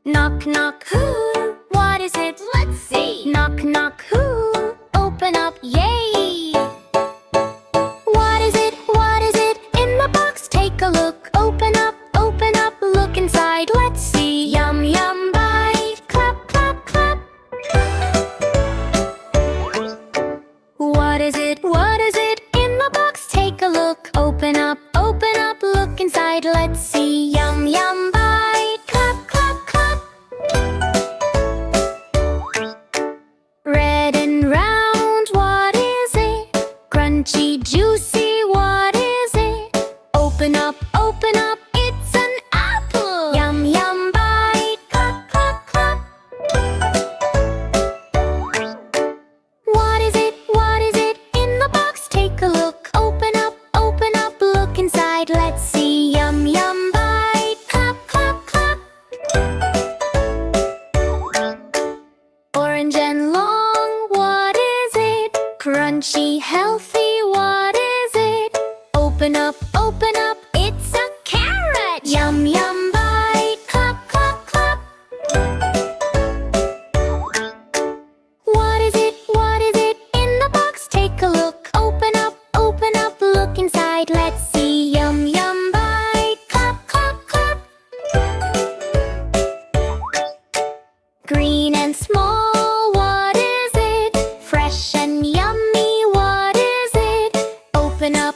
Knock, knock, who? What is it? Let's see. Knock, knock, who? Open up, yay! What is it? What is it? In the box, take a look. Open up, look inside. Let's see. Yum, yum, bite. Clap, clap, clap. What is it? What is it? In the box, take a look. Open up, look inside. Let's see. Yum, yum, bite. Clap, clap, clap. Red and round, what is it? Crunchy, juicy, what is it? Open up, it's an apple. Yum, yum, bite. Clap, clap, clap. What is it? What is it? In the box, take a look. Open up, look inside. Let's see. Yum, yum, bite. Clap, clap, clap. Orange and long, what is it? Crunchy, healthy, what is it? Open up, it's a carrot. Yum, yum, bite. Clap, clap, clap. What is it? What is it? In the box, take a look. Open up, look inside. Let's see. Yum, yum, bite. Clap, clap, clap. Green and small, what is it? Fresh and yummy, what is it? Open up,